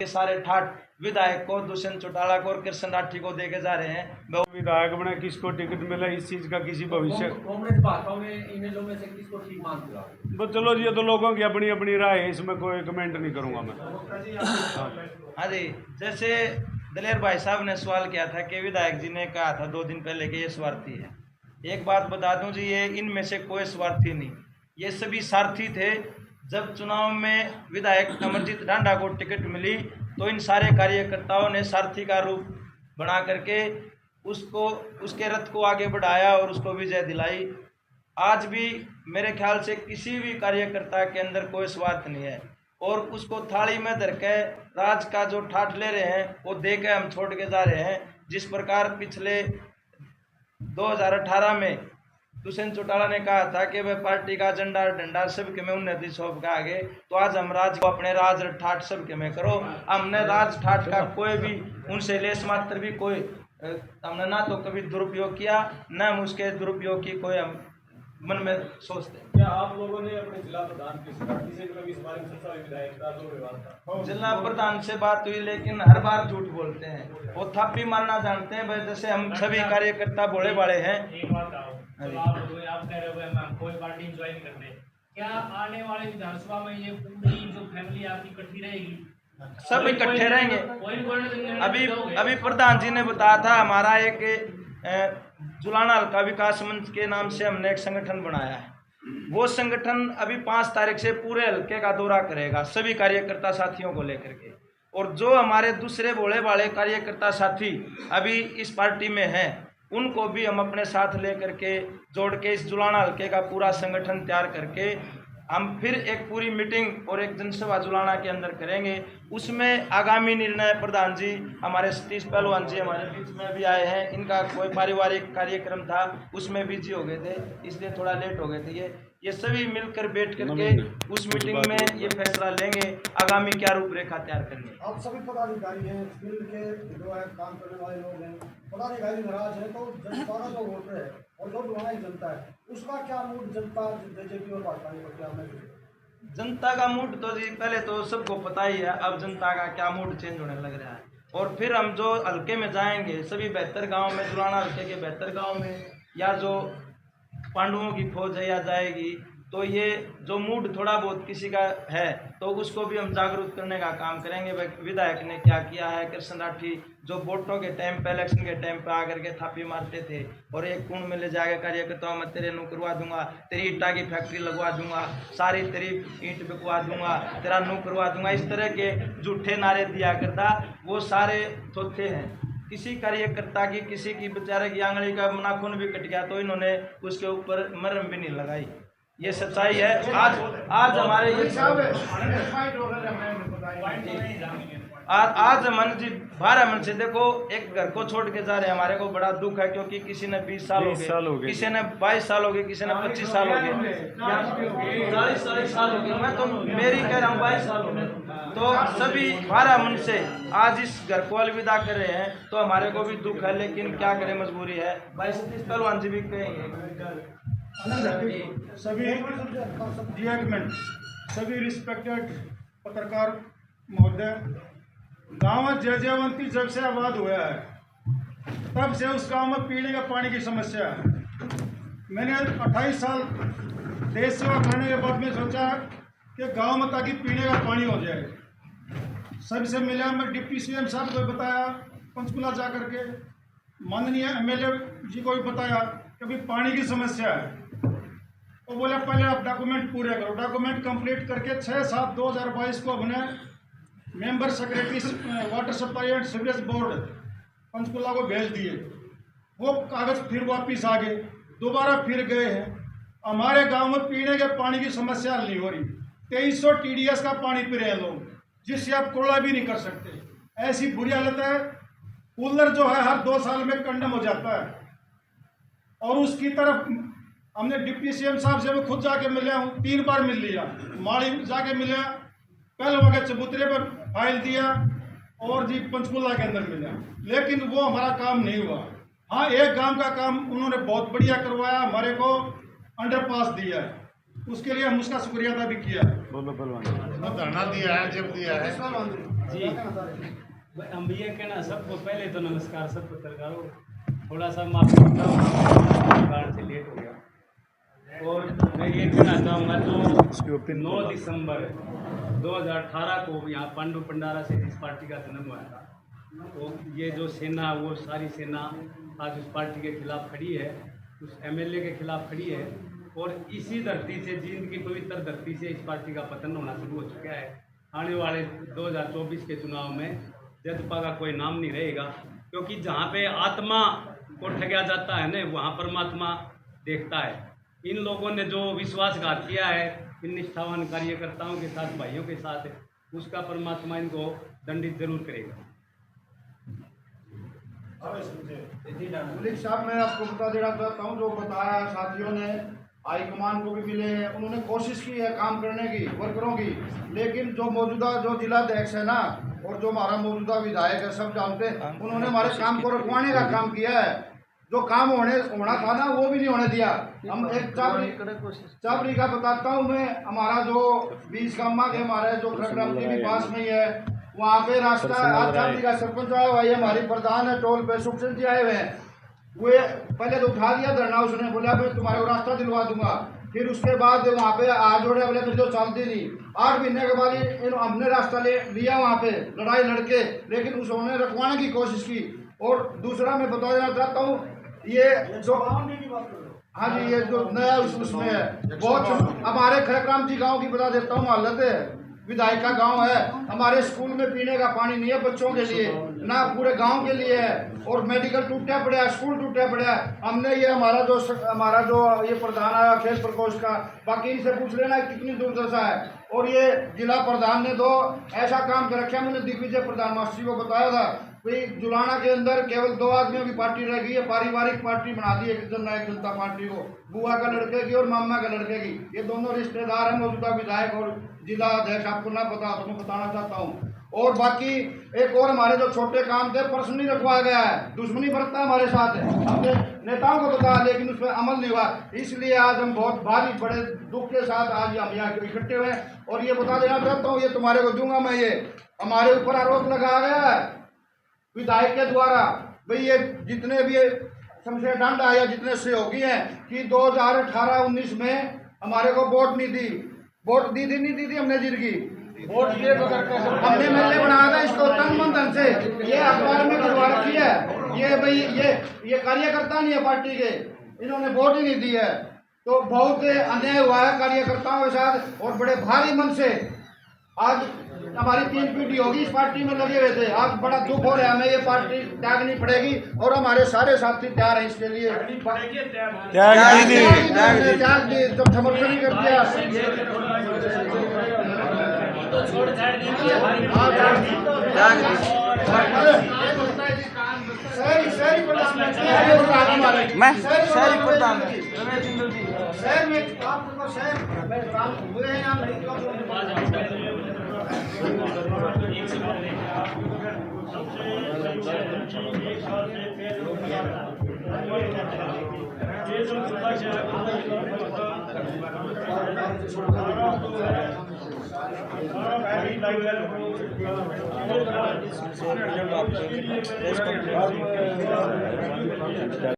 के सारे ठाट विधायक को, दुष्यंत चौटाला को और कृष्ण राठी को देके जा रहे हैं। विधायक बने किसको टिकट मिले इस चीज का किसी भविष्य कांग्रेस भाजपा में इमेजों में से किसको ठीक मानते हो? बस चलो जी, ये तो लोगों की अपनी अपनी राय है, इसमें कोई कमेंट नहीं करूंगा मैं। हाँ जी, जैसे दलेर भाई साहब ने सवाल किया था कि विधायक जी ने कहा था 2 दिन पहले कि ये स्वार्थी है। एक बात बता दूं जी, ये इनमें से कोई स्वार्थी नहीं, ये सभी सारथी थे। जब चुनाव में विधायक अमरजीत डांडा को टिकट मिली तो इन सारे कार्यकर्ताओं ने सारथी का रूप बना करके उसके रथ को आगे बढ़ाया और उसको विजय दिलाई। आज भी मेरे ख्याल से किसी भी कार्यकर्ता के अंदर कोई स्वार्थ नहीं है और उसको थाली में धर के राज का जो ठाठ ले रहे हैं वो दे के हम छोड़ के जा रहे हैं। जिस प्रकार पिछले 2018 में दुष्यंत चौटाला ने कहा था कि वह पार्टी का झंडा डंडा सबके में उन्नति सौंप के आगे, तो आज हम राज को अपने राज ठाठ सबके में करो। हमने राज ठाठ का कोई भी उनसे लेस मात्र भी कोई हमने ना तो कभी दुरुपयोग किया, न हम उसके दुरुपयोग की कोई हम मन में सोचते हैं। क्या आप लोगों ने अपने जिला प्रधान के से कभी इस बारे में चर्चा हुई? विधायक का जो विवाद था, जिला प्रधान से बात हुई, लेकिन हर बार झूठ बोलते हैं, वो थापी मारना जानते हैं। भाई जैसे हम सभी कार्यकर्ता भोले भाले हैं। एक बात आओ, तो आप कह रहे हो कोई पार्टी ज्वाइन करने, क्या आने वाले विधानसभा में ये पूरी जो फैमिली आपकी इकट्ठी रहेगी? सब इकट्ठे रहेंगे। अभी प्रधान जी ने बताया था, हमारा एक जुलाना हल्का विकास मंच के नाम से हमने एक संगठन बनाया है। वो संगठन अभी 5 तारीख से पूरे हल्के का दौरा करेगा सभी कार्यकर्ता साथियों को लेकर के, और जो हमारे दूसरे भोले भाले कार्यकर्ता साथी अभी इस पार्टी में हैं उनको भी हम अपने साथ लेकर के जोड़ के इस जुलाना हल्के का पूरा संगठन तैयार करके हम फिर एक पूरी मीटिंग और एक जनसभा जुलाना के अंदर करेंगे। उसमें आगामी निर्णय प्रधान जी, हमारे सतीश पहलवान जी हमारे बीच में भी आए हैं, इनका कोई पारिवारिक कार्यक्रम था उसमें बिजी हो गए थे, इसलिए थोड़ा लेट हो गए थे। ये सभी मिलकर बैठ करके उस मीटिंग में ये फैसला लेंगे आगामी क्या रूपरेखा तैयार करनी है। आप सभी पदाधिकारी हैं, फील्ड के जो है काम करने वाले लोग हैं, पदाधिकारी नाराज है तो जनता जो वोटर है और जो दुआएं जनता है उसका क्या मूड जनता बीजेपी और भाजपा के प्रति आपने? जनता का मूड तो जी पहले तो सबको पता ही है, अब जनता का क्या मूड चेंज होने लग रहा है। और फिर हम जो हल्के में जाएंगे सभी बेहतर गांव में, जुलाना हल्के के बेहतर गांव में या जो पांडवों की फौज है या जाएगी, तो ये जो मूड थोड़ा बहुत किसी का है तो उसको भी हम जागरूक करने का काम करेंगे। विधायक ने क्या किया है, कृष्ण राठी जो वोटों के टाइम पे, इलेक्शन के टाइम पे आकर के थापी मारते थे और एक कुंड में ले जाकर कार्यकर्ताओं में तेरे नू करवा दूंगा, तेरी ईटा की फैक्ट्री लगवा दूंगा, सारी तेरी ईंट बिकवा दूंगा, तेरा नू करवा दूंगा, इस तरह के झूठे नारे दिया करता, वो सारे थोथे हैं। किसी कार्यकर्ता की, किसी की बेचारे की आंगली का नाखून भी कट गया तो इन्होंने उसके ऊपर मरहम भी नहीं लगाई। ये सच्चाई है। आज हमारे आज मन जी 12 मन से देखो एक घर को छोड़ के जा रहे हैं, हमारे को बड़ा दुख है, क्योंकि किसी ने 20 साल हो गए, किसी ने 22 साल हो गए, किसी ने 25 साल हो गए, 40 साल हो गए, मैं तो मेरी कह रहा हूँ 22 साल हो गए। तो सभी 12 मन से आज इस घर को अलविदा कर रहे हैं, तो हमारे को भी दुख है, लेकिन क्या करें, मजबूरी है। भाई सतीश पहलवान जी भी कहेंगे। सभी रिस्पेक्टेड पत्रकार महोदय, गाँव जयजयवंती जब से आबाद हुआ है तब से उस गांव में पीने का पानी की समस्या है। मैंने 28 साल देश सेवा करने के बाद में सोचा कि गांव में ताकि पीने का पानी हो जाए। सबसे मिला, मैं डिप्टी सीएम साहब को बताया, पंचकुला जा करके माननीय एमएलए जी को भी बताया कि अभी पानी की समस्या है। वो बोला पहले आप डॉक्यूमेंट पूरे करो। डॉक्यूमेंट कंप्लीट करके 6/7/2022 को अपने member secretary water supply and sewerage board Panchkula को भेज दिए। वो कागज़ फिर वापस आ गए, दोबारा फिर गए हैं। हमारे गांव में पीने के पानी की समस्या हल नहीं हो रही। 2300 TDS का पानी पी रहे हैं लोग, जिससे आप कोड़ा भी नहीं कर सकते। ऐसी बुरी हालत है। कूलर जो है हर 2 साल में कंडम हो जाता है। और उसकी तरफ हमने डिप्टी सीएम साहब से मैं खुद जाके मिला हूँ, 3 बार मिल लिया। माड़ी जाके मिला, पहले वगैरह चबूतरे पर फाइल दिया और जी पंचकुला के अंदर मिला, लेकिन वो हमारा काम नहीं हुआ। हाँ, एक गांव का काम उन्होंने बहुत बढ़िया करवाया, हमारे को अंडरपास दिया है, उसके लिए हम उसका शुक्रिया अदा भी किया। बोलो पहलवान। धरना दिया है, जब दिया है क्या कहना चाह रहे हैं? हम ये कहना सबको पहले तो नमस्कार सब पत्रकारों, थोड़ा सा माफी कारण से लेट हो गया। और मैं ये कहना चाहूँगा तो 9 दिसंबर 2018 को यहाँ पांडु पंडारा से जिस पार्टी का जन्म हुआ था, तो ये जो सेना वो सारी सेना आज उस पार्टी के खिलाफ खड़ी है, उस एमएलए के खिलाफ खड़ी है। और इसी धरती से, जींद की पवित्र धरती से इस पार्टी का पतन होना शुरू हो चुका है। आने वाले 2024 के चुनाव में जदपा का कोई नाम नहीं रहेगा, क्योंकि जहाँ पे आत्मा को ठगा जाता है ना, वहाँ परमात्मा देखता है। इन लोगों ने जो विश्वासघात किया है इन निष्ठावान कार्यकर्ताओं के साथ, भाइयों के साथ, उसका परमात्मा इनको दंडित जरूर करेगा। मलिक साहब, मैं आपको बता देना चाहता हूँ, जो बताया साथियों ने, हाईकमान को भी मिले हैं, उन्होंने कोशिश की है काम करने की वर्करों की, लेकिन जो मौजूदा जो जिलाध्यक्ष है ना और जो हमारा मौजूदा विधायक है, सब जानते हैं, उन्होंने हमारे काम को रुकवाने का काम किया है। जो काम होना था ना वो भी नहीं होने दिया। हम एक चाबरी का बताता हूँ मैं, हमारा जो 20 गामा के हमारे जो खड़गराम भी पास में ही है, वहाँ पे रास्ता आज चाबरी का सरपंच आया हुआ है, हमारी प्रधान है टोल पे सुखचंद जी आए हुए हैं। वे पहले तो उठा दिया धरना, उसने बोला मैं तुम्हारे को रास्ता दिलवा दूंगा। फिर उसके बाद वहाँ पे आज जोड़े बोले फिर जो चलती नहीं। 8 महीने के बाद हमने रास्ता लिया वहाँ पे लड़ाई लड़के, लेकिन उसने रखवाने की कोशिश की। और दूसरा मैं बता देना चाहता हूँ, ये जो हाँ जी, ये जो नया उसमें है बहुत, हमारे खड़गराम जी गाँव की बता देता हूँ हालत है। विधायक का गांव है, हमारे स्कूल में पीने का पानी नहीं है बच्चों के लिए, ना पूरे गांव के लिए है। और मेडिकल टूटा पड़ा है, स्कूल टूटा पड़ा है। हमने ये हमारा जो ये प्रधान आया खेल प्रकोष्ठ का, बाकी इनसे पूछ लेना कितनी दुर्दशा है। और ये जिला प्रधान ने तो ऐसा काम कर रखा, मैंने दिग्विजय प्रधान मास्टर को बताया था भाई, जुलाना के अंदर केवल 2 आदमियों की पार्टी रह गई है, पारिवारिक पार्टी बना दी है जननायक जनता पार्टी को, बुआ का लड़के की और मामा का लड़के की। ये दोनों रिश्तेदार हैं मौजूदा विधायक और जिला अध्यक्ष, आपको ना पता तो मैं बताना चाहता हूँ। और बाकी एक और हमारे जो छोटे काम थे पर्सनली रखवाया गया है, दुश्मनी बरतता हमारे साथ है, हमने नेताओं को बताया लेकिन उस पर अमल नहीं हुआ। इसलिए आज हम बहुत भारी बड़े दुख के साथ आज हम यहाँ इकट्ठे हुए। और ये बता देना चाहता हूँ, ये तुम्हारे को दूंगा मैं, ये हमारे ऊपर आरोप लगाया गया है विधायक के द्वारा भाई, ये जितने भी शमशेर डांडा या जितने सहयोगी हैं कि 2018-19 में हमारे को वोट नहीं दी, वोट दी थी नहीं दी थी, हमने जिंदगी वोट दिए बगैर कैसे हमने एमएलए बनाया था इसको तन मन धन से। ये अखबार में करवा रखी है, ये भाई ये कार्यकर्ता नहीं है पार्टी के, इन्होंने वोट ही नहीं दी है। तो बहुत अन्याय हुआ है कार्यकर्ताओं के साथ। और बड़े भारी मन से आज हमारी 3 पीढ़ी होगी इस पार्टी में लगे हुए थे, आज बड़ा दुख हो रहा है, हमें ये पार्टी त्यागनी पड़ेगी। और हमारे सारे साथी तैयार हैं इसके लिए, त्याग दी जब समर्थन नहीं कर दिया। मैं शहरी प्रधान शहर में आपको शहर में काम हुए हैं यहाँ